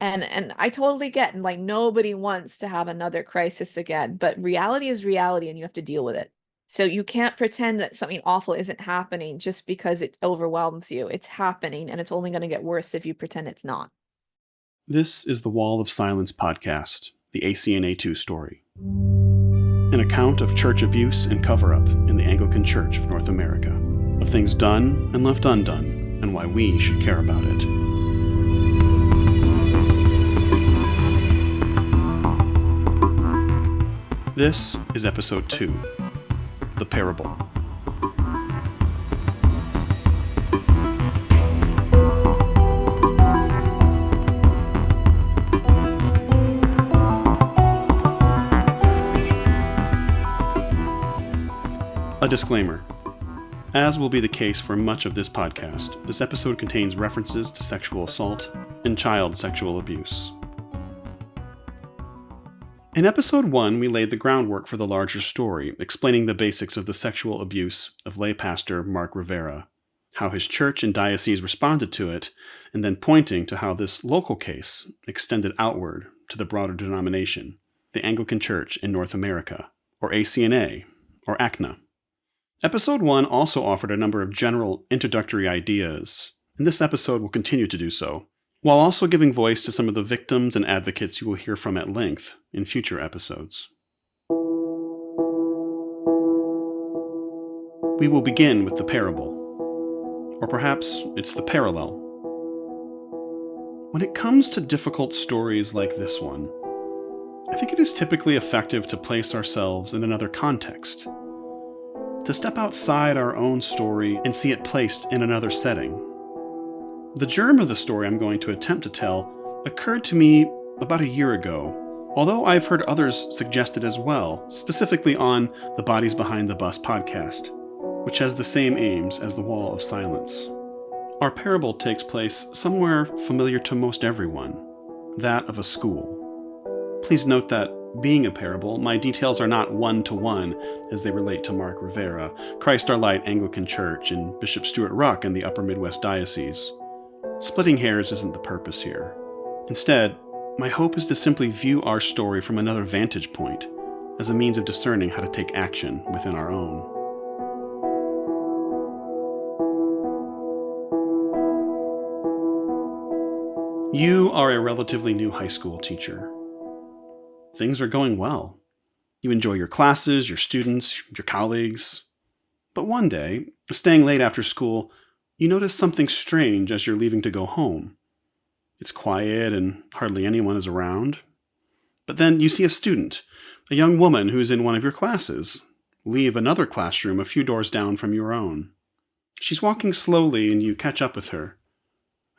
And I totally get, and like nobody wants to have another crisis again, but reality is reality and you have to deal with it. So you can't pretend that something awful isn't happening just because it overwhelms you. It's happening and it's only going to get worse if you pretend it's not. This is the Wall of Silence podcast, the ACNAtoo story. An account of church abuse and cover-up in the Anglican Church of North America, of things done and left undone, and why we should care about it. This is episode 2, The Parable. A disclaimer. As will be the case for much of this podcast, this episode contains references to sexual assault and child sexual abuse. In episode 1, we laid the groundwork for the larger story, explaining the basics of the sexual abuse of lay pastor Mark Rivera, how his church and diocese responded to it, and then pointing to how this local case extended outward to the broader denomination, the Anglican Church in North America, or ACNA, or ACNA. Episode 1 also offered a number of general introductory ideas, and this episode will continue to do so, while also giving voice to some of the victims and advocates you will hear from at length in future episodes. We will begin with the parable, or perhaps it's the parallel. When it comes to difficult stories like this one, I think it is typically effective to place ourselves in another context, to step outside our own story and see it placed in another setting. The germ of the story I'm going to attempt to tell occurred to me about a year ago, although I've heard others suggest it as well, specifically on the Bodies Behind the Bus podcast, which has the same aims as the Wall of Silence. Our parable takes place somewhere familiar to most everyone, that of a school. Please note that, being a parable, my details are not one-to-one as they relate to Mark Rivera, Christ Our Light Anglican Church, and Bishop Stuart Ruck and the Upper Midwest Diocese. Splitting hairs isn't the purpose here. Instead, my hope is to simply view our story from another vantage point, as a means of discerning how to take action within our own. You are a relatively new high school teacher. Things are going well. You enjoy your classes, your students, your colleagues. But one day, staying late after school, you notice something strange as you're leaving to go home. It's quiet and hardly anyone is around. But then you see a student, a young woman who's in one of your classes, leave another classroom a few doors down from your own. She's walking slowly and you catch up with her.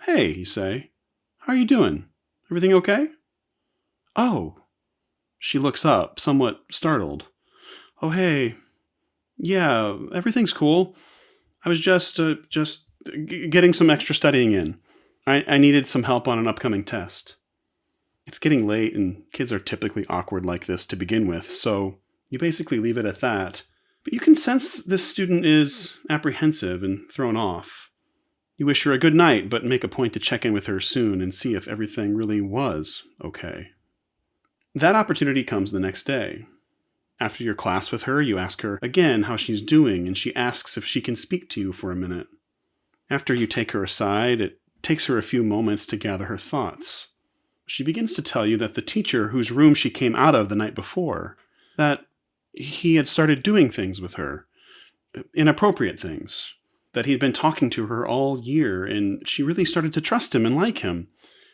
"Hey," you say. "How are you doing? Everything okay?" "Oh." She looks up, somewhat startled. "Oh, hey. Yeah, everything's cool. I was just getting some extra studying in. I needed some help on an upcoming test." It's getting late and kids are typically awkward like this to begin with, so you basically leave it at that. But you can sense this student is apprehensive and thrown off. You wish her a good night, but make a point to check in with her soon and see if everything really was okay. That opportunity comes the next day. After your class with her, you ask her again how she's doing, and she asks if she can speak to you for a minute. After you take her aside, it takes her a few moments to gather her thoughts. She begins to tell you that the teacher whose room she came out of the night before, that he had started doing things with her, inappropriate things, that he'd been talking to her all year, and she really started to trust him and like him.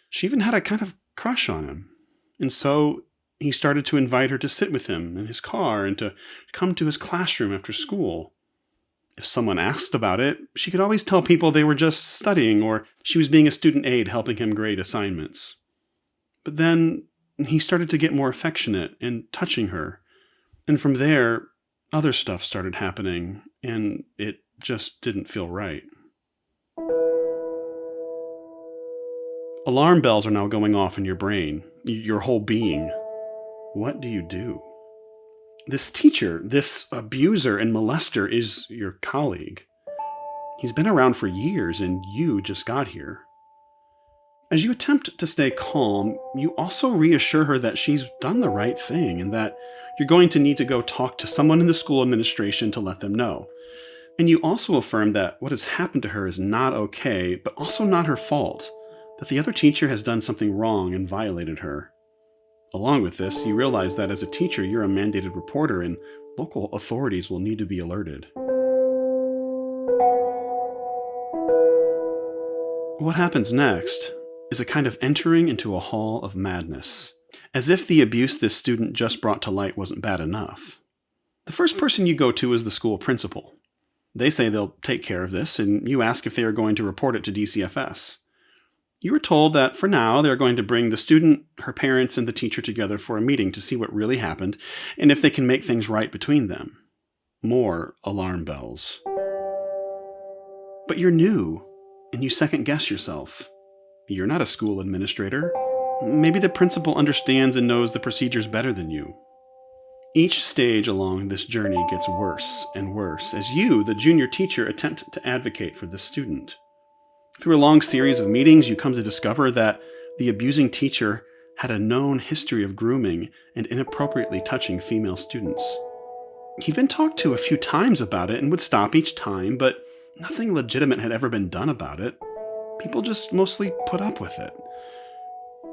She even had a kind of crush on him. And so he started to invite her to sit with him in his car and to come to his classroom after school. If someone asked about it, she could always tell people they were just studying or she was being a student aide helping him grade assignments. But then he started to get more affectionate and touching her. And from there, other stuff started happening, and it just didn't feel right. Alarm bells are now going off in your brain, your whole being. What do you do? This teacher, this abuser and molester is your colleague. He's been around for years and you just got here. As you attempt to stay calm, you also reassure her that she's done the right thing and that you're going to need to go talk to someone in the school administration to let them know. And you also affirm that what has happened to her is not okay, but also not her fault, that the other teacher has done something wrong and violated her. Along with this, you realize that as a teacher, you're a mandated reporter and local authorities will need to be alerted. What happens next is a kind of entering into a hall of madness, as if the abuse this student just brought to light wasn't bad enough. The first person you go to is the school principal. They say they'll take care of this, and you ask if they are going to report it to DCFS. You are told that for now they're going to bring the student, her parents, and the teacher together for a meeting to see what really happened and if they can make things right between them. More alarm bells. But you're new, and you second-guess yourself. You're not a school administrator. Maybe the principal understands and knows the procedures better than you. Each stage along this journey gets worse and worse as you, the junior teacher, attempt to advocate for the student. Through a long series of meetings, you come to discover that the abusing teacher had a known history of grooming and inappropriately touching female students. He'd been talked to a few times about it and would stop each time, but nothing legitimate had ever been done about it. People just mostly put up with it.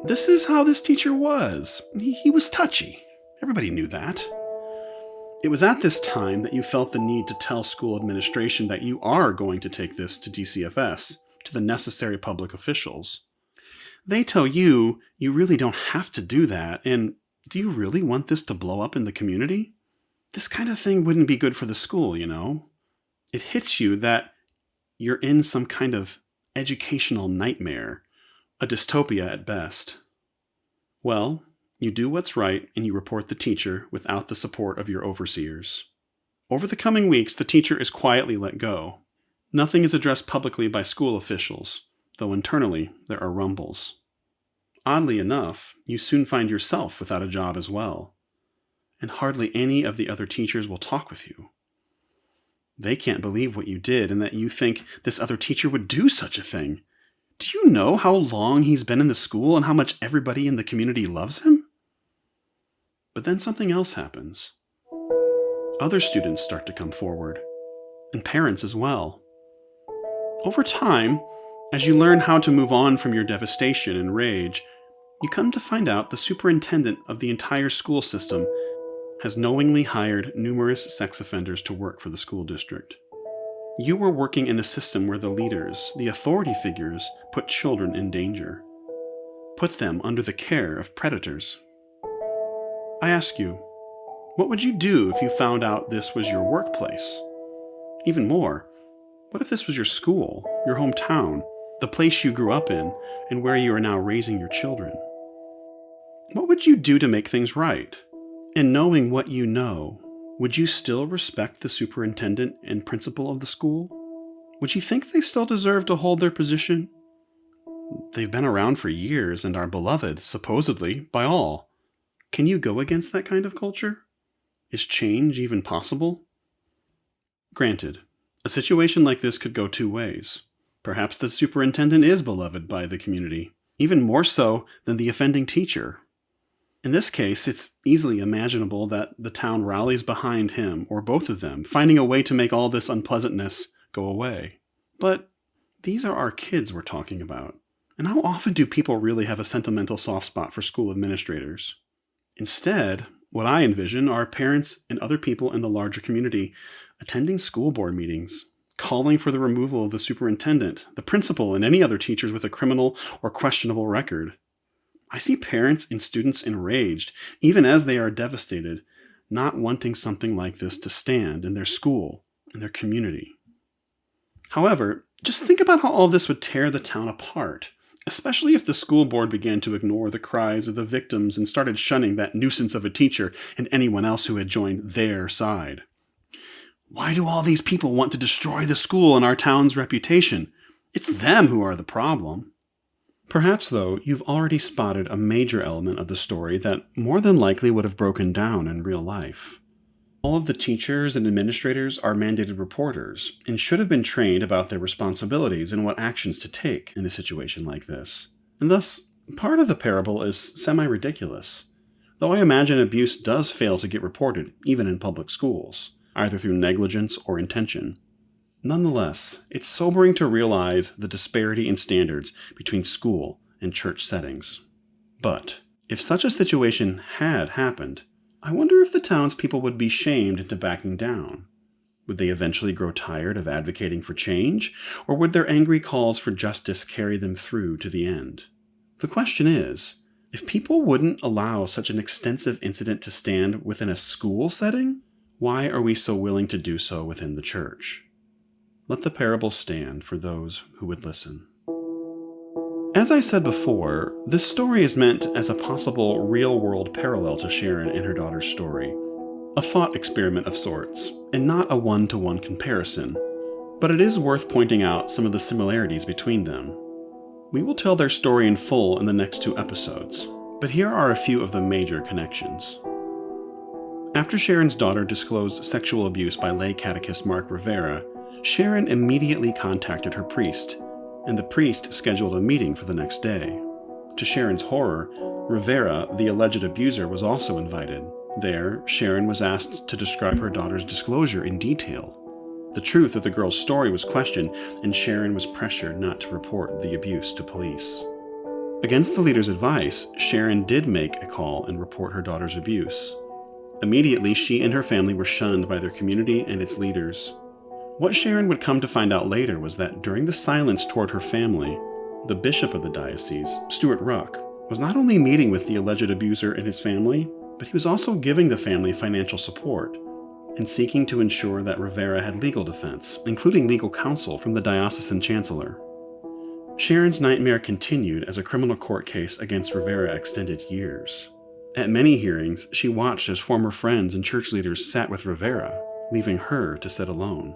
This is how this teacher was. He was touchy. Everybody knew that. It was at this time that you felt the need to tell school administration that you are going to take this to DCFS, to the necessary public officials. They tell you you really don't have to do that, and do you really want this to blow up in the community? This kind of thing wouldn't be good for the school, you know? It hits you that you're in some kind of educational nightmare, a dystopia at best. Well, you do what's right and you report the teacher without the support of your overseers. Over the coming weeks, the teacher is quietly let go. Nothing is addressed publicly by school officials, though internally there are rumbles. Oddly enough, you soon find yourself without a job as well, and hardly any of the other teachers will talk with you. They can't believe what you did and that you think this other teacher would do such a thing. Do you know how long he's been in the school and how much everybody in the community loves him? But then something else happens. Other students start to come forward, and parents as well. Over time, as you learn how to move on from your devastation and rage, you come to find out the superintendent of the entire school system has knowingly hired numerous sex offenders to work for the school district. You were working in a system where the leaders, the authority figures, put children in danger, put them under the care of predators. I ask you, what would you do if you found out this was your workplace? Even more, what if this was your school, your hometown, the place you grew up in, and where you are now raising your children? What would you do to make things right? And knowing what you know, would you still respect the superintendent and principal of the school? Would you think they still deserve to hold their position? They've been around for years and are beloved, supposedly, by all. Can you go against that kind of culture? Is change even possible? Granted, a situation like this could go two ways. Perhaps the superintendent is beloved by the community, even more so than the offending teacher. In this case, it's easily imaginable that the town rallies behind him or both of them, finding a way to make all this unpleasantness go away. But these are our kids we're talking about. And how often do people really have a sentimental soft spot for school administrators? Instead, what I envision are parents and other people in the larger community attending school board meetings, calling for the removal of the superintendent, the principal, and any other teachers with a criminal or questionable record. I see parents and students enraged, even as they are devastated, not wanting something like this to stand in their school, in their community. However, just think about how all this would tear the town apart, especially if the school board began to ignore the cries of the victims and started shunning that nuisance of a teacher and anyone else who had joined their side. Why do all these people want to destroy the school and our town's reputation? It's them who are the problem. Perhaps, though, you've already spotted a major element of the story that more than likely would have broken down in real life. All of the teachers and administrators are mandated reporters and should have been trained about their responsibilities and what actions to take in a situation like this. And thus, part of the parable is semi-ridiculous, though I imagine abuse does fail to get reported, even in public schools, either through negligence or intention. Nonetheless, it's sobering to realize the disparity in standards between school and church settings. But, if such a situation had happened, I wonder if the townspeople would be shamed into backing down. Would they eventually grow tired of advocating for change, or would their angry calls for justice carry them through to the end? The question is, if people wouldn't allow such an extensive incident to stand within a school setting, why are we so willing to do so within the church? Let the parable stand for those who would listen. As I said before, this story is meant as a possible real-world parallel to Cherin and her daughter's story, a thought experiment of sorts, and not a one-to-one comparison, but it is worth pointing out some of the similarities between them. We will tell their story in full in the next 2 episodes, but here are a few of the major connections. After Cherin's daughter disclosed sexual abuse by lay catechist Mark Rivera, Cherin immediately contacted her priest, and the priest scheduled a meeting for the next day. To Cherin's horror, Rivera, the alleged abuser, was also invited. There, Cherin was asked to describe her daughter's disclosure in detail. The truth of the girl's story was questioned, and Cherin was pressured not to report the abuse to police. Against the leader's advice, Cherin did make a call and report her daughter's abuse. Immediately, she and her family were shunned by their community and its leaders. What Cherin would come to find out later was that during the silence toward her family, the bishop of the diocese, Stuart Ruck, was not only meeting with the alleged abuser and his family, but he was also giving the family financial support and seeking to ensure that Rivera had legal defense, including legal counsel from the diocesan chancellor. Cherin's nightmare continued as a criminal court case against Rivera extended years. At many hearings, she watched as former friends and church leaders sat with Rivera, leaving her to sit alone.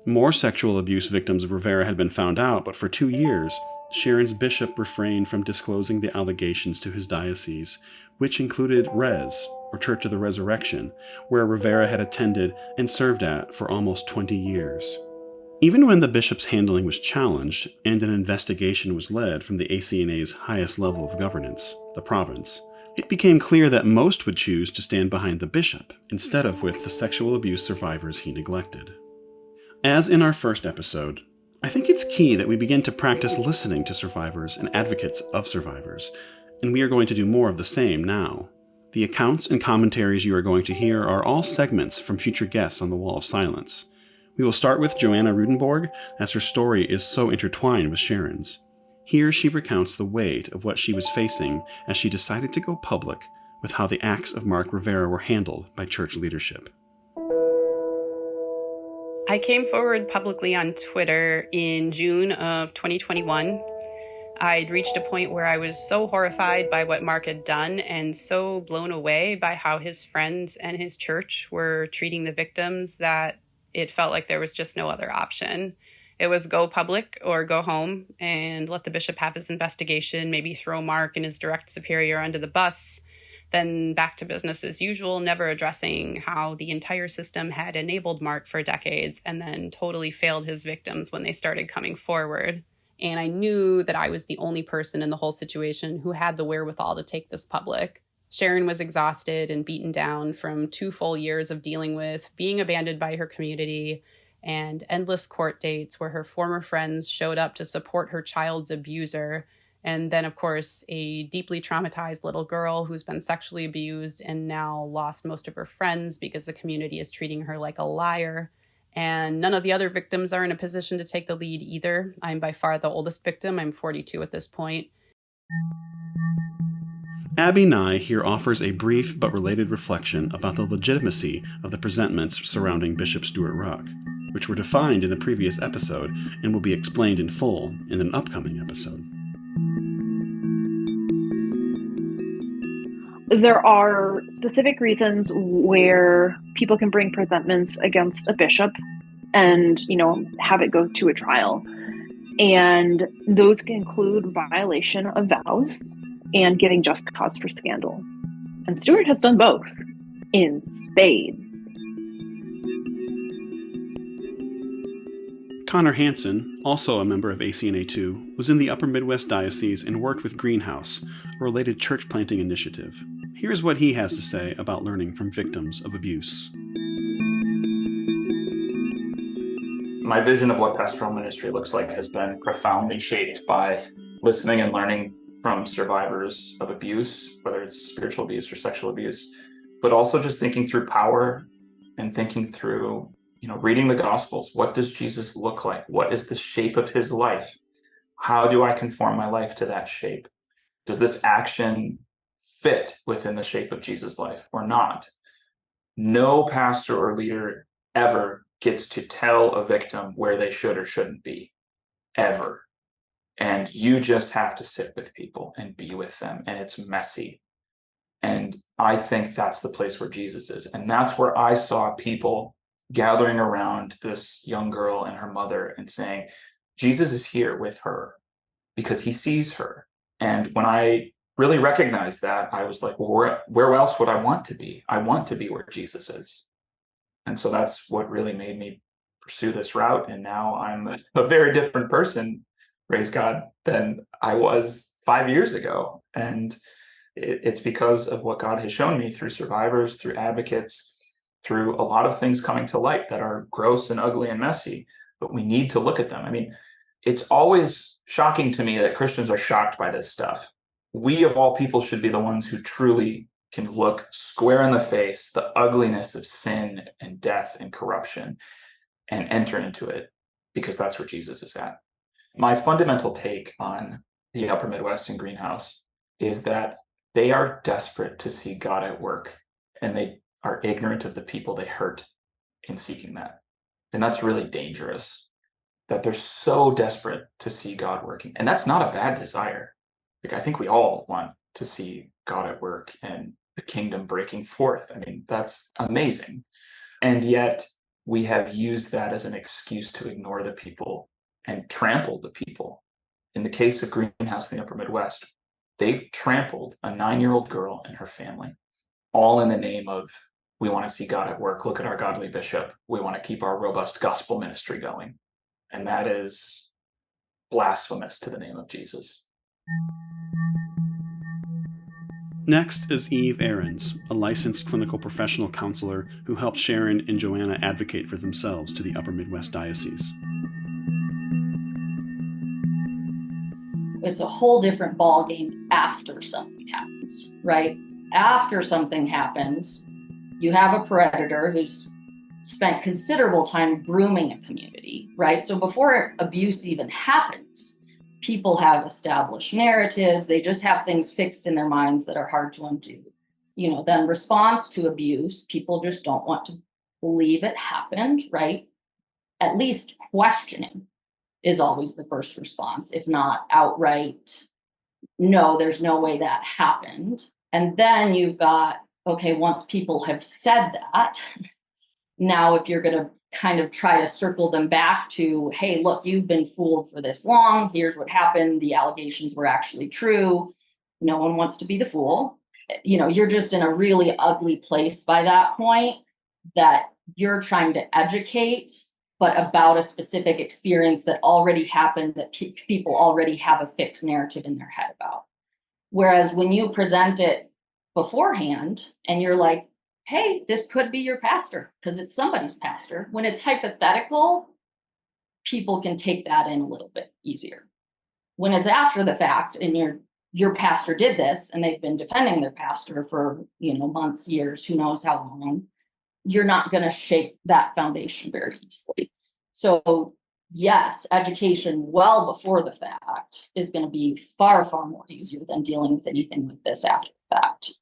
More sexual abuse victims of Rivera had been found out, but for 2 years, Cherin's bishop refrained from disclosing the allegations to his diocese, which included Res, or Church of the Resurrection, where Rivera had attended and served at for almost 20 years. Even when the bishop's handling was challenged and an investigation was led from the ACNA's highest level of governance, the province, it became clear that most would choose to stand behind the bishop instead of with the sexual abuse survivors he neglected. As in our first episode, I think it's key that we begin to practice listening to survivors and advocates of survivors, and we are going to do more of the same now. The accounts and commentaries you are going to hear are all segments from future guests on the Wall of Silence. We will start with Joanna Rudenborg, as her story is so intertwined with Cherin's. Here she recounts the weight of what she was facing as she decided to go public with how the acts of Mark Rivera were handled by church leadership. I came forward publicly on Twitter in June of 2021. I'd reached a point where I was so horrified by what Mark had done and so blown away by how his friends and his church were treating the victims that it felt like there was just no other option. It was go public or go home and let the bishop have his investigation, maybe throw Mark and his direct superior under the bus, then back to business as usual, never addressing how the entire system had enabled Mark for decades and then totally failed his victims when they started coming forward. And I knew that I was the only person in the whole situation who had the wherewithal to take this public. Cherin was exhausted and beaten down from 2 full years of dealing with being abandoned by her community and endless court dates where her former friends showed up to support her child's abuser. And then, of course, a deeply traumatized little girl who's been sexually abused and now lost most of her friends because the community is treating her like a liar. And none of the other victims are in a position to take the lead either. I'm by far the oldest victim. I'm 42 at this point. Abby Nye here offers a brief but related reflection about the legitimacy of the presentments surrounding Bishop Stuart Ruck, which were defined in the previous episode and will be explained in full in an upcoming episode. There are specific reasons where people can bring presentments against a bishop and, have it go to a trial. And those can include violation of vows and getting just cause for scandal. And Stuart has done both in spades. Connor Hansen, also a member of ACNAtoo, was in the Upper Midwest Diocese and worked with Greenhouse, a related church planting initiative. Here's what he has to say about learning from victims of abuse. My vision of what pastoral ministry looks like has been profoundly shaped by listening and learning from survivors of abuse, whether it's spiritual abuse or sexual abuse, but also just thinking through power and thinking through, reading the Gospels. What does Jesus look like? What is the shape of his life? How do I conform my life to that shape? Does this action fit within the shape of Jesus' life or not? No pastor or leader ever gets to tell a victim where they should or shouldn't be, ever. And you just have to sit with people and be with them, and it's messy. And I think that's the place where Jesus is. And that's where I saw people gathering around this young girl and her mother and saying, Jesus is here with her because he sees her. And when I really recognized that, I was like, well, where else would I want to be? I want to be where Jesus is. And so that's what really made me pursue this route. And now I'm a very different person, praise God, than I was 5 years ago. And it's because of what God has shown me through survivors, through advocates, through a lot of things coming to light that are gross and ugly and messy, but we need to look at them. I mean, it's always shocking to me that Christians are shocked by this stuff. We, of all people, should be the ones who truly can look square in the face the ugliness of sin and death and corruption and enter into it, because that's where Jesus is at. My fundamental take on the Upper Midwest and Greenhouse is that they are desperate to see God at work, and they are ignorant of the people they hurt in seeking that. And that's really dangerous, that they're so desperate to see God working. And that's not a bad desire. Like, I think we all want to see God at work and the kingdom breaking forth. I mean, that's amazing. And yet we have used that as an excuse to ignore the people and trample the people. In the case of Greenhouse in the Upper Midwest, they've trampled a 9-year-old girl and her family, all in the name of, we want to see God at work. Look at our godly bishop. We want to keep our robust gospel ministry going. And that is blasphemous to the name of Jesus. Next is Eve Ahrens, a licensed clinical professional counselor who helped Cherin and Joanna advocate for themselves to the Upper Midwest Diocese. It's a whole different ballgame after something happens, right? After something happens, you have a predator who's spent considerable time grooming a community, right? So before abuse even happens, people have established narratives. They just have things fixed in their minds that are hard to undo. Then response to abuse, people just don't want to believe it happened, right? At least questioning is always the first response, if not outright, no, there's no way that happened. And then you've got, okay, once people have said that, now if you're going to kind of try to circle them back to, hey, look, you've been fooled for this long. Here's what happened. The allegations were actually true. No one wants to be the fool. You're just in a really ugly place by that point, that you're trying to educate, but about a specific experience that already happened, that people already have a fixed narrative in their head about. Whereas when you present it beforehand and you're like, hey, this could be your pastor because it's somebody's pastor. When it's hypothetical, people can take that in a little bit easier. When it's after the fact and your pastor did this and they've been defending their pastor for, months, years, who knows how long, you're not going to shake that foundation very easily. So yes, education well before the fact is going to be far, far more easier than dealing with anything like this after the fact.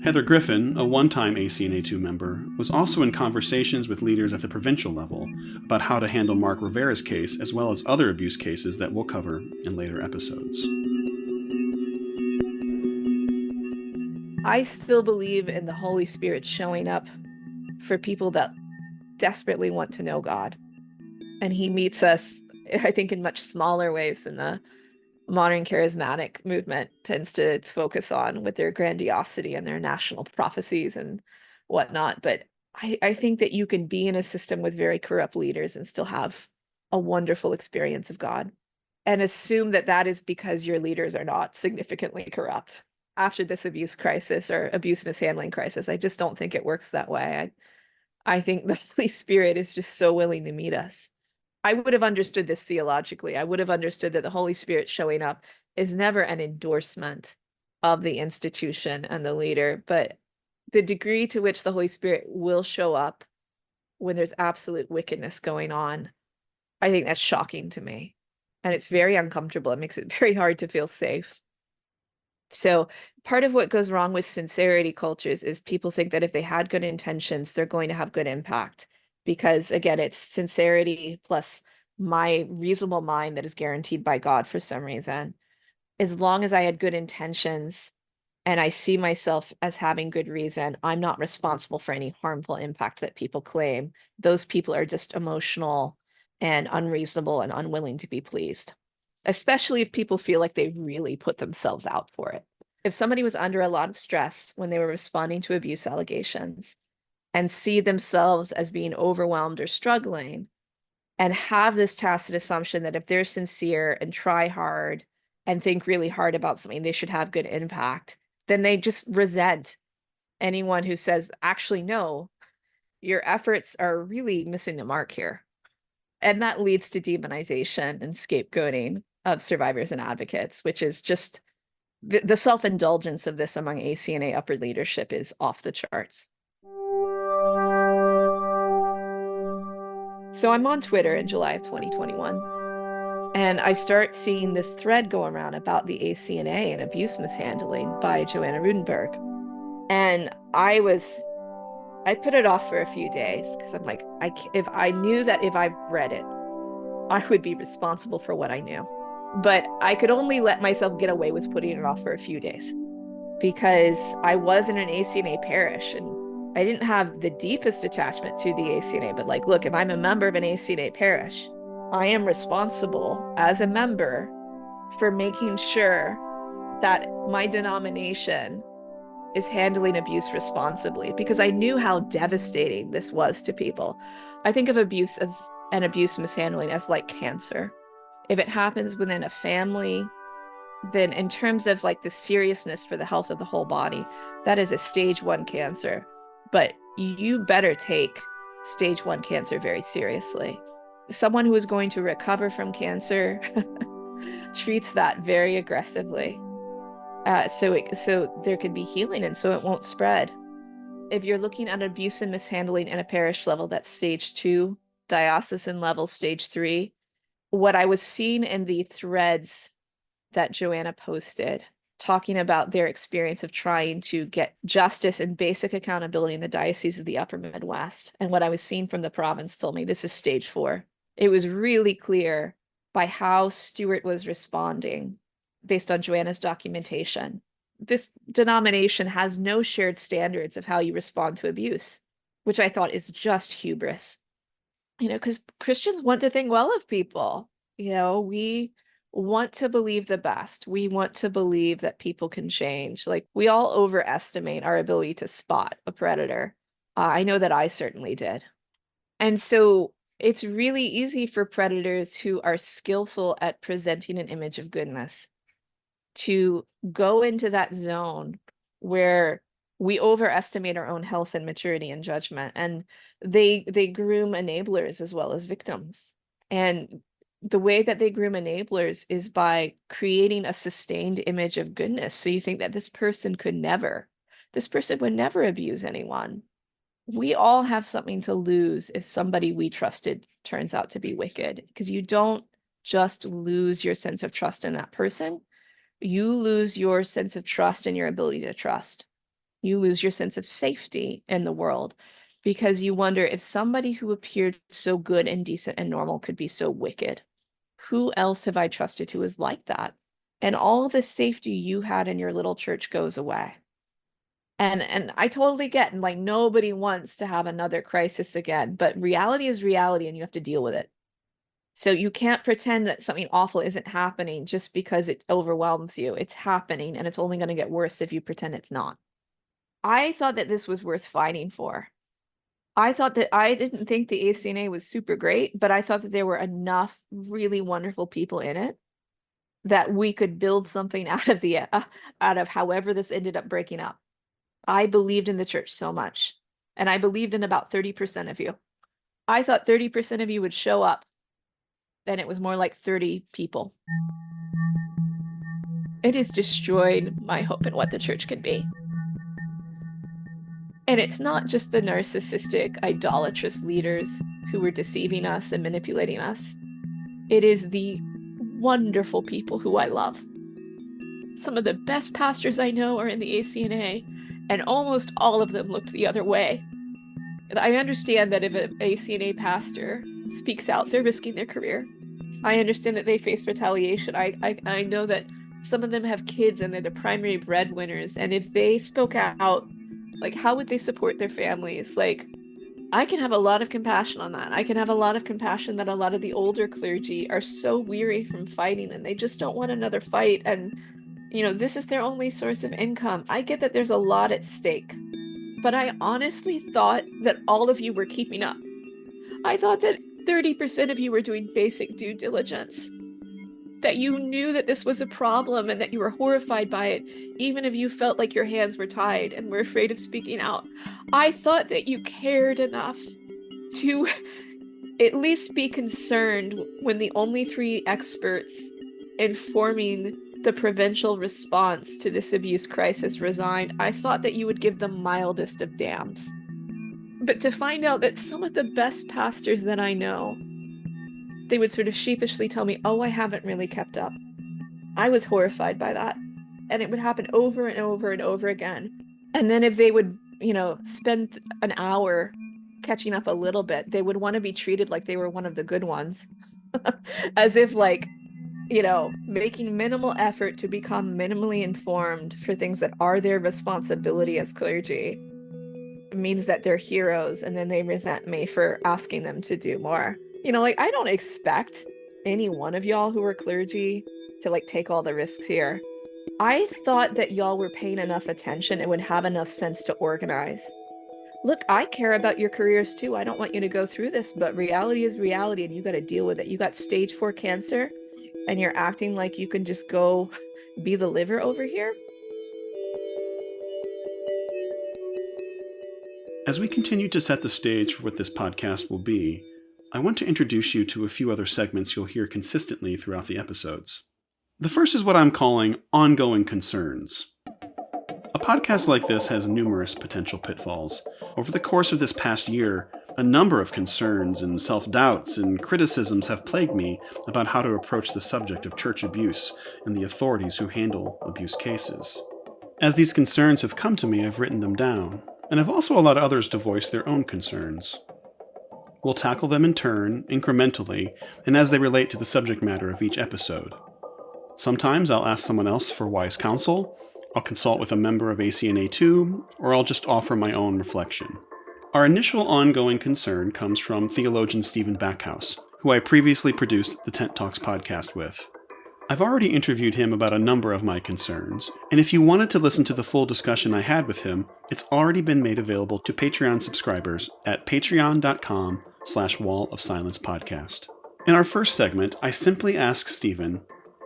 Heather Griffin, a one-time ACNAtoo member, was also in conversations with leaders at the provincial level about how to handle Mark Rivera's case, as well as other abuse cases that we'll cover in later episodes. I still believe in the Holy Spirit showing up for people that desperately want to know God. And he meets us, I think, in much smaller ways than the modern charismatic movement tends to focus on with their grandiosity and their national prophecies and whatnot. But I think that you can be in a system with very corrupt leaders and still have a wonderful experience of God, and assume that that is because your leaders are not significantly corrupt. After this abuse crisis or abuse mishandling crisis, I just don't think it works that way. I think the Holy Spirit is just so willing to meet us. I would have understood this theologically. I would have understood that the Holy Spirit showing up is never an endorsement of the institution and the leader, but the degree to which the Holy Spirit will show up when there's absolute wickedness going on, I think that's shocking to me. And it's very uncomfortable. It makes it very hard to feel safe. So part of what goes wrong with sincerity cultures is people think that if they had good intentions, they're going to have good impact. Because again, it's sincerity plus my reasonable mind that is guaranteed by God for some reason. As long as I had good intentions and I see myself as having good reason, I'm not responsible for any harmful impact that people claim. Those people are just emotional and unreasonable and unwilling to be pleased, especially if people feel like they really put themselves out for it. If somebody was under a lot of stress when they were responding to abuse allegations and see themselves as being overwhelmed or struggling, and have this tacit assumption that if they're sincere and try hard and think really hard about something, they should have good impact, then they just resent anyone who says, actually, no, your efforts are really missing the mark here. And that leads to demonization and scapegoating of survivors and advocates, which is just the self-indulgence of this among ACNA upper leadership is off the charts. So I'm on Twitter in July of 2021, and I start seeing this thread go around about the ACNA and abuse mishandling by Joanna Rudenborg. And I put it off for a few days because I'm like, if I knew that if I read it, I would be responsible for what I knew. But I could only let myself get away with putting it off for a few days because I was in an ACNA parish and I didn't have the deepest attachment to the ACNA. But like, look, if I'm a member of an ACNA parish, I am responsible as a member for making sure that my denomination is handling abuse responsibly because I knew how devastating this was to people. I think of abuse as an abuse mishandling as like cancer. If it happens within a family, then in terms of like the seriousness for the health of the whole body, that is a stage 1 cancer. But you better take stage 1 cancer very seriously. Someone who is going to recover from cancer treats that very aggressively. So there could be healing and so it won't spread. If you're looking at abuse and mishandling in a parish level, that's stage 2, diocesan level, stage 3. What I was seeing in the threads that Joanna posted, talking about their experience of trying to get justice and basic accountability in the Diocese of the Upper Midwest, and what I was seeing from the province told me this is stage 4. It was really clear by how Stuart was responding based on Joanna's documentation. This denomination has no shared standards of how you respond to abuse, which I thought is just hubris. Because Christians want to think well of people. We want to believe the best. We want to believe that people can change. Like, we all overestimate our ability to spot a predator. I know that I certainly did. And so it's really easy for predators who are skillful at presenting an image of goodness to go into that zone where we overestimate our own health and maturity and judgment, and they groom enablers as well as victims. And the way that they groom enablers is by creating a sustained image of goodness. So you think that this person would never abuse anyone. We all have something to lose if somebody we trusted turns out to be wicked, because you don't just lose your sense of trust in that person. You lose your sense of trust and your ability to trust. You lose your sense of safety in the world because you wonder if somebody who appeared so good and decent and normal could be so wicked. Who else have I trusted who is like that? And all the safety you had in your little church goes away. And I totally get, and like, nobody wants to have another crisis again, but reality is reality and you have to deal with it. So you can't pretend that something awful isn't happening just because it overwhelms you. It's happening, and it's only going to get worse if you pretend it's not. I thought that this was worth fighting for. I thought that I didn't think the ACNA was super great, but I thought that there were enough really wonderful people in it that we could build something out of however this ended up breaking up. I believed in the church so much, and I believed in about 30% of you. I thought 30% of you would show up, and it was more like 30 people. It has destroyed my hope in what the church can be. And it's not just the narcissistic, idolatrous leaders who were deceiving us and manipulating us. It is the wonderful people who I love. Some of the best pastors I know are in the ACNA, and almost all of them looked the other way. I understand that if an ACNA pastor speaks out, they're risking their career. I understand that they face retaliation. I know that some of them have kids and they're the primary breadwinners. And if they spoke out, like, how would they support their families? Like, I can have a lot of compassion on that. I can have a lot of compassion that a lot of the older clergy are so weary from fighting and they just don't want another fight. And, this is their only source of income. I get that there's a lot at stake, but I honestly thought that all of you were keeping up. I thought that 30% of you were doing basic due diligence, that you knew that this was a problem and that you were horrified by it, even if you felt like your hands were tied and were afraid of speaking out. I thought that you cared enough to at least be concerned when the only 3 experts informing the provincial response to this abuse crisis resigned. I thought that you would give the mildest of damns. But to find out that some of the best pastors that I know, they would sort of sheepishly tell me, oh, I haven't really kept up. I was horrified by that. And it would happen over and over and over again. And then if they would, spend an hour catching up a little bit, they would want to be treated like they were one of the good ones. As if making minimal effort to become minimally informed for things that are their responsibility as clergy means that they're heroes, and then they resent me for asking them to do more. I don't expect any one of y'all who are clergy to take all the risks here. I thought that y'all were paying enough attention and would have enough sense to organize. Look, I care about your careers too. I don't want you to go through this, but reality is reality and you got to deal with it. You got stage 4 cancer and you're acting like you can just go be the liver over here. As we continue to set the stage for what this podcast will be, I want to introduce you to a few other segments you'll hear consistently throughout the episodes. The first is what I'm calling ongoing concerns. A podcast like this has numerous potential pitfalls. Over the course of this past year, a number of concerns and self-doubts and criticisms have plagued me about how to approach the subject of church abuse and the authorities who handle abuse cases. As these concerns have come to me, I've written them down, and I've also allowed others to voice their own concerns. We'll tackle them in turn, incrementally, and as they relate to the subject matter of each episode. Sometimes I'll ask someone else for wise counsel, I'll consult with a member of ACNAtoo, or I'll just offer my own reflection. Our initial ongoing concern comes from theologian Stephen Backhouse, who I previously produced the Tent Talks podcast with. I've already interviewed him about a number of my concerns, and if you wanted to listen to the full discussion I had with him, it's already been made available to Patreon subscribers at patreon.com/Wall of Silence podcast. In our first segment, I simply asked Stephen,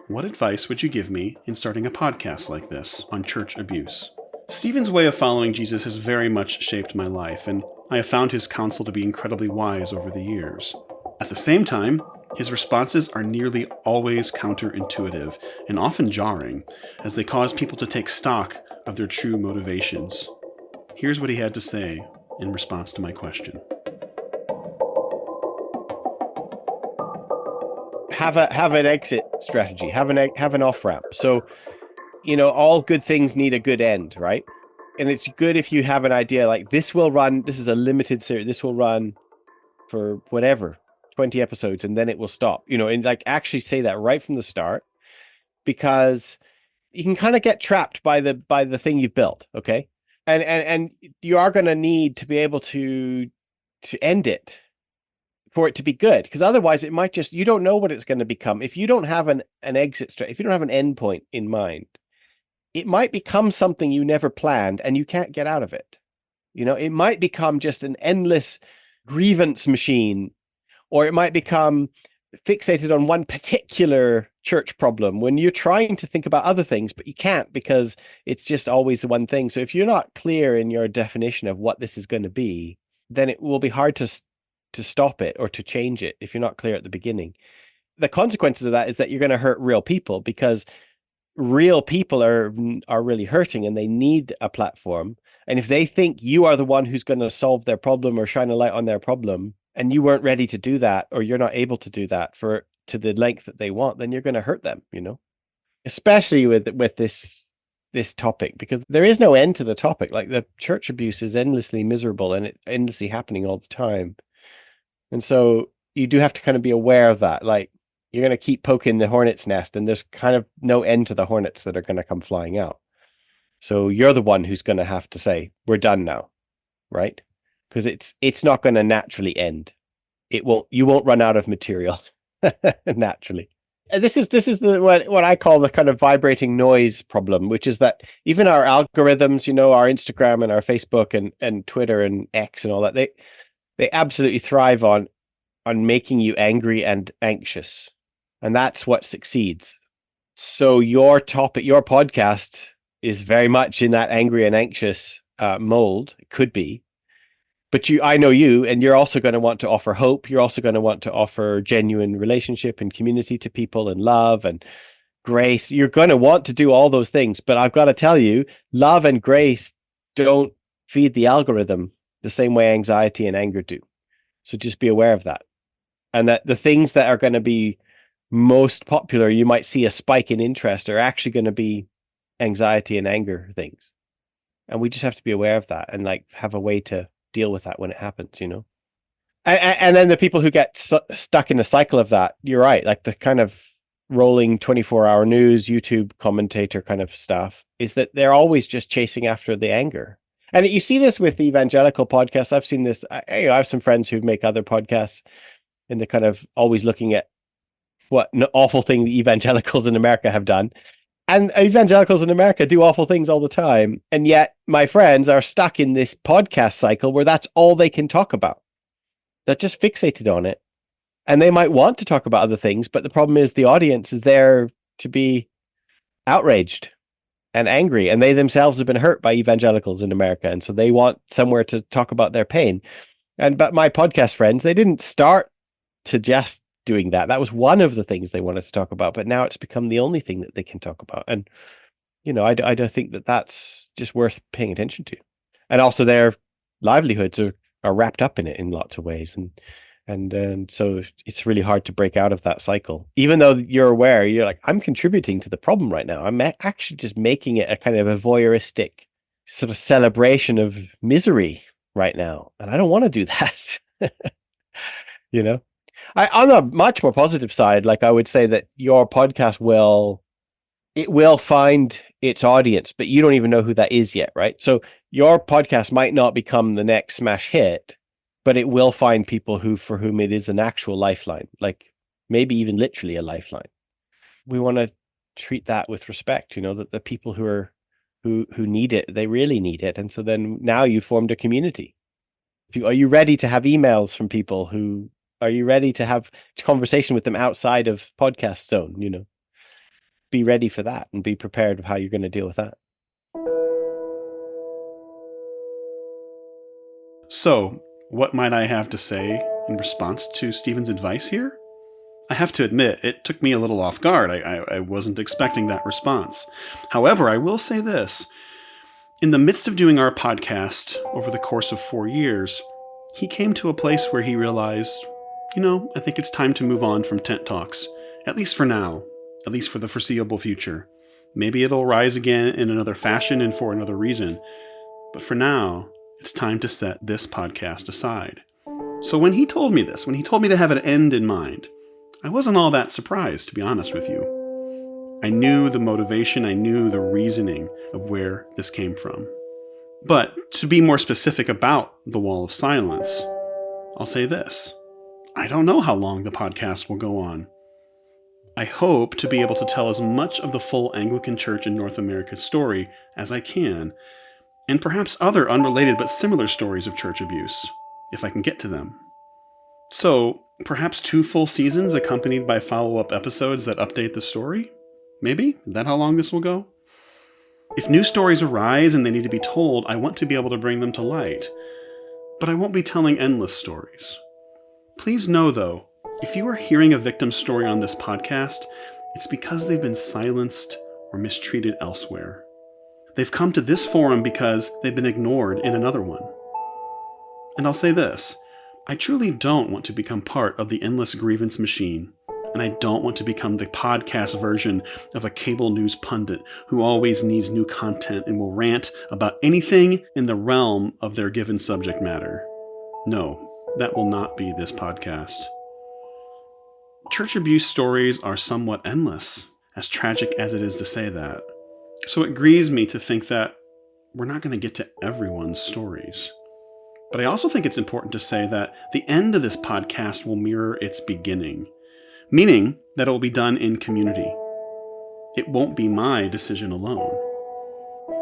what advice would you give me in starting a podcast like this on church abuse? Stephen's way of following Jesus has very much shaped my life, and I have found his counsel to be incredibly wise over the years. At the same time, his responses are nearly always counterintuitive and often jarring, as they cause people to take stock of their true motivations. Here's what he had to say in response to my question. Have an exit strategy, have an off ramp. So, all good things need a good end, right? And it's good if you have an idea like this is a limited series, this will run for whatever, 20 episodes, and then it will stop, and actually say that right from the start, because you can kind of get trapped by the thing you've built. Okay. And you are going to need to be able to end it for it to be good, because otherwise it might you don't know what it's going to become. If you don't have an exit strategy, if you don't have an end point in mind, it might become something you never planned and you can't get out of it. It might become just an endless grievance machine, or it might become fixated on one particular church problem when you're trying to think about other things, but you can't because it's just always the one thing. So if you're not clear in your definition of what this is going to be, then it will be hard to stop it or to change it if you're not clear at the beginning. The consequences of that is that you're going to hurt real people, because real people are really hurting and they need a platform. And if they think you are the one who's going to solve their problem or shine a light on their problem, and you weren't ready to do that, or you're not able to do that to the length that they want, then you're going to hurt them, especially with this topic, because there is no end to the topic. Like, the church abuse is endlessly miserable and it's endlessly happening all the time. And so you do have to kind of be aware of that. Like, you're going to keep poking the hornet's nest, and there's kind of no end to the hornets that are going to come flying out. So you're the one who's going to have to say, we're done now, right? Because it's not going to naturally end. You won't run out of material naturally. And this is what I call the kind of vibrating noise problem, which is that even our algorithms, our Instagram and our Facebook and Twitter and X and all that, they absolutely thrive on making you angry and anxious. And that's what succeeds. So your topic, your podcast, is very much in that angry and anxious mold. It could be. But I know you, and you're also going to want to offer hope. You're also going to want to offer genuine relationship and community to people, and love and grace. You're going to want to do all those things. But I've got to tell you, love and grace don't feed the algorithm the same way anxiety and anger do. So just be aware of that. And that the things that are going to be most popular, you might see a spike in interest, are actually going to be anxiety and anger things. And we just have to be aware of that and have a way to deal with that when it happens, And then the people who get stuck in the cycle of that, you're right, like the kind of rolling 24-hour news, YouTube commentator kind of stuff, is that they're always just chasing after the anger. And you see this with evangelical podcasts. I've seen this. I have some friends who make other podcasts, and they're kind of always looking at what an awful thing the evangelicals in America have done. And evangelicals in America do awful things all the time. And yet my friends are stuck in this podcast cycle where that's all they can talk about. They're just fixated on it. And they might want to talk about other things, but the problem is the audience is there to be outraged and angry. And they themselves have been hurt by evangelicals in America. And so they want somewhere to talk about their pain. But my podcast friends, they didn't start to just doing that. That was one of the things they wanted to talk about, but now it's become the only thing that they can talk about. And, I don't think that that's just worth paying attention to. And also their livelihoods are wrapped up in it in lots of ways. And so it's really hard to break out of that cycle. Even though you're aware, you're like, I'm contributing to the problem right now. I'm actually just making it a kind of a voyeuristic sort of celebration of misery right now. And I don't want to do that. On a much more positive side, I would say that your podcast will find its audience, but you don't even know who that is yet, right? So your podcast might not become the next smash hit, but it will find people for whom it is an actual lifeline, maybe even literally a lifeline. We want to treat that with respect, that the people who need it, they really need it. And so then now you formed a community. Are you ready to have emails from people are you ready to have conversation with them outside of podcast zone? Be ready for that and be prepared of how you're going to deal with that. So, what might I have to say in response to Stephen's advice here? I have to admit, it took me a little off guard. I wasn't expecting that response. However, I will say this. In the midst of doing our podcast over the course of 4 years, he came to a place where he realized, I think it's time to move on from Tent Talks, at least for now, at least for the foreseeable future. Maybe it'll rise again in another fashion and for another reason, but for now, it's time to set this podcast aside. So when he told me this, when he told me to have an end in mind, I wasn't all that surprised, to be honest with you. I knew the motivation, I knew the reasoning of where this came from. But to be more specific about the Wall of Silence, I'll say this. I don't know how long the podcast will go on. I hope to be able to tell as much of the full Anglican Church in North America's story as I can, and perhaps other unrelated but similar stories of church abuse, if I can get to them. So, perhaps 2 full seasons accompanied by follow-up episodes that update the story? Maybe? Is that how long this will go? If new stories arise and they need to be told, I want to be able to bring them to light. But I won't be telling endless stories. Please know, though, if you are hearing a victim's story on this podcast, it's because they've been silenced or mistreated elsewhere. They've come to this forum because they've been ignored in another one. And I'll say this, I truly don't want to become part of the endless grievance machine, and I don't want to become the podcast version of a cable news pundit who always needs new content and will rant about anything in the realm of their given subject matter. No, that will not be this podcast. Church abuse stories are somewhat endless, as tragic as it is to say that. So it grieves me to think that we're not going to get to everyone's stories. But I also think it's important to say that the end of this podcast will mirror its beginning, meaning that it will be done in community. It won't be my decision alone.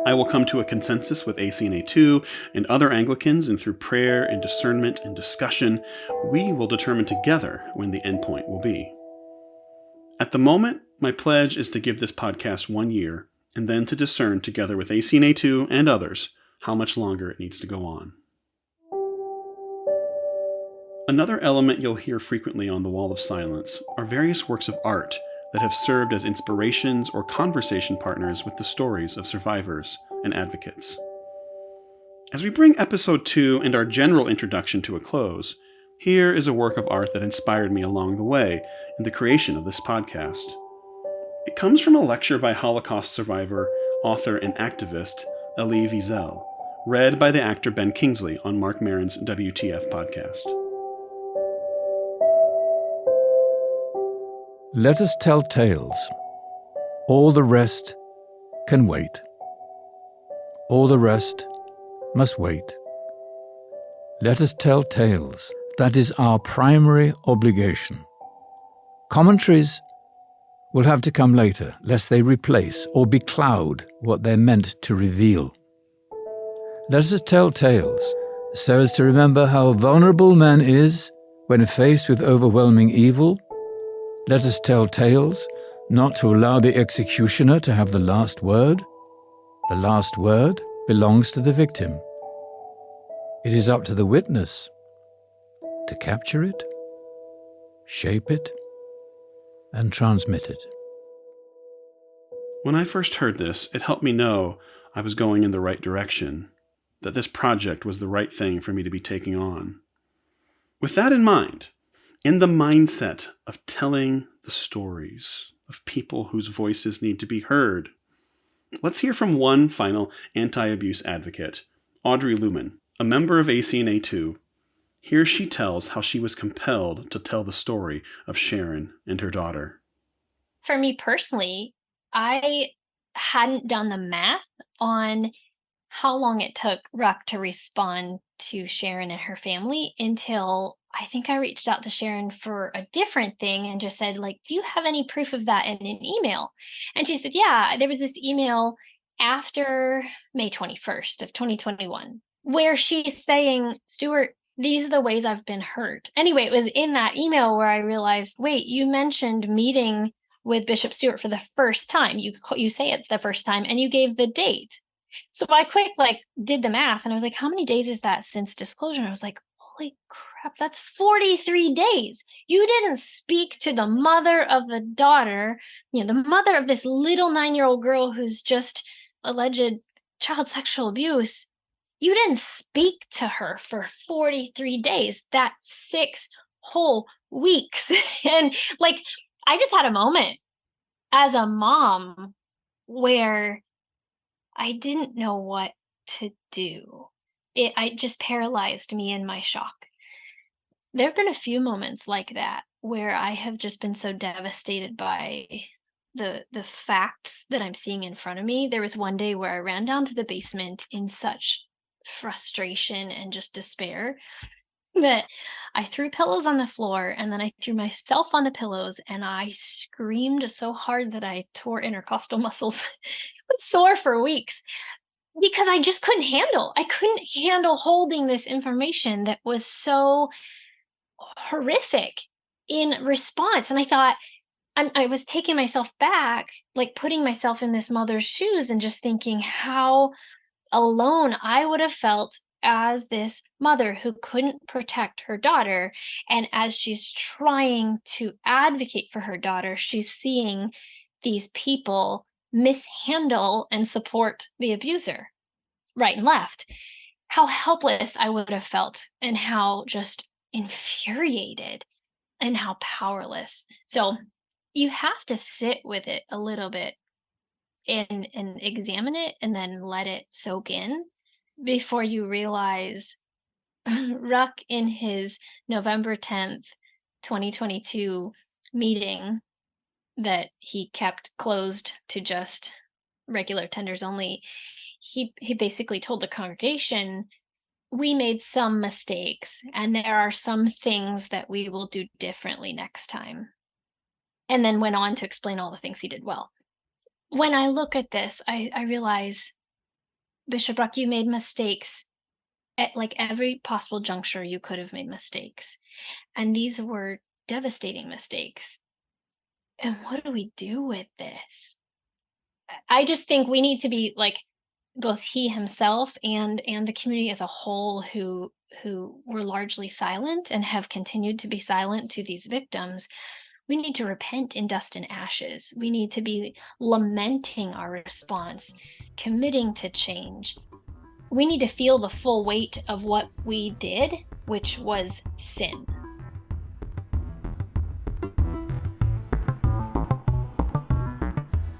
I will come to a consensus with ACNAtoo and other Anglicans, and through prayer and discernment and discussion, we will determine together when the endpoint will be. At the moment, my pledge is to give this podcast 1 year, and then to discern together with ACNAtoo and others how much longer it needs to go on. Another element you'll hear frequently on the Wall of Silence are various works of art that have served as inspirations or conversation partners with the stories of survivors and advocates. As we bring episode 2 and our general introduction to a close, here is a work of art that inspired me along the way in the creation of this podcast. It comes from a lecture by Holocaust survivor, author, and activist Elie Wiesel, read by the actor Ben Kingsley on Mark Maron's WTF podcast. Let us tell tales. All the rest can wait. All the rest must wait. Let us tell tales. That is our primary obligation. Commentaries will have to come later, lest they replace or becloud what they're meant to reveal. Let us tell tales, so as to remember how vulnerable man is when faced with overwhelming evil. Let us tell tales, not to allow the executioner to have the last word. The last word belongs to the victim. It is up to the witness to capture it, shape it, and transmit it. When I first heard this, it helped me know I was going in the right direction, that this project was the right thing for me to be taking on. With that in mind, in the mindset of telling the stories of people whose voices need to be heard, let's hear from one final anti-abuse advocate, Audrey Lumen, a member of ACNAtoo. Here she tells how she was compelled to tell the story of Cherin and her daughter. For me personally, I hadn't done the math on how long it took Ruck to respond to Cherin and her family until I think I reached out to Cherin for a different thing and just said, like, do you have any proof of that in an email? And she said, yeah, there was this email after May 21st of 2021 where she's saying, Stuart, these are the ways I've been hurt. Anyway, it was in that email where I realized, wait, you mentioned meeting with Bishop Stuart for the first time. You say it's the first time, and you gave the date. So I did the math, and I was like, how many days is that since disclosure? And I was like, holy crap, that's 43 days. You didn't speak to the mother of the daughter, the mother of this little 9-year-old girl who's just alleged child sexual abuse. You didn't speak to her for 43 days. That's 6 whole weeks. And I just had a moment as a mom where I didn't know what to do. I just paralyzed me in my shock. There have been a few moments like that where I have just been so devastated by the facts that I'm seeing in front of me. There was one day where I ran down to the basement in such frustration and just despair that I threw pillows on the floor, and then I threw myself on the pillows, and I screamed so hard that I tore intercostal muscles. It was sore for weeks. because I just I couldn't handle holding this information that was so horrific in response. And I thought, I was taking myself back, like putting myself in this mother's shoes and just thinking how alone I would have felt as this mother who couldn't protect her daughter. And as she's trying to advocate for her daughter, she's seeing these people mishandle and support the abuser right and left. How helpless I would have felt, and how just infuriated, and how powerless. So you have to sit with it a little bit and examine it and then let it soak in before you realize Ruck in his November 10th, 2022 meeting that he kept closed to just regular tenders only, he basically told the congregation, we made some mistakes and there are some things that we will do differently next time. And then went on to explain all the things he did well. When I look at this, I realize, Bishop Ruck, you made mistakes at like every possible juncture you could have made mistakes. And these were devastating mistakes. And what do we do with this? I just think we need to be like, both he himself and the community as a whole who were largely silent and have continued to be silent to these victims. We need to repent in dust and ashes. We need to be lamenting our response, committing to change. We need to feel the full weight of what we did, which was sin.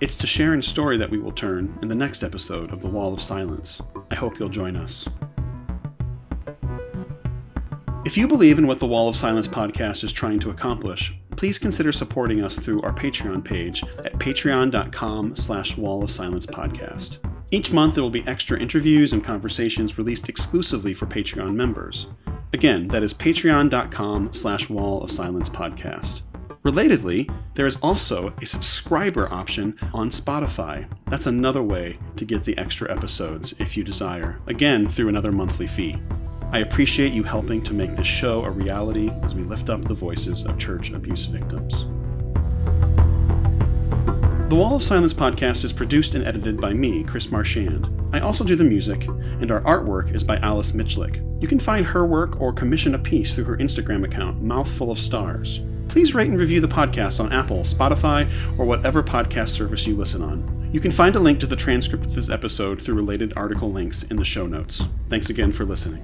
It's to Cherin's story that we will turn in the next episode of The Wall of Silence. I hope you'll join us. If you believe in what the Wall of Silence podcast is trying to accomplish, please consider supporting us through our Patreon page at patreon.com/Wall of Silence podcast. Each month there will be extra interviews and conversations released exclusively for Patreon members. Again, that is patreon.com/Wall of Silence podcast. Relatedly, there is also a subscriber option on Spotify. That's another way to get the extra episodes if you desire, again through another monthly fee. I appreciate you helping to make this show a reality as we lift up the voices of church abuse victims. The Wall of Silence podcast is produced and edited by me, Chris Marchand. I also do the music, and our artwork is by Alice Mitchlick. You can find her work or commission a piece through her Instagram account, Mouthful of Stars. Please rate and review the podcast on Apple, Spotify, or whatever podcast service you listen on. You can find a link to the transcript of this episode through related article links in the show notes. Thanks again for listening.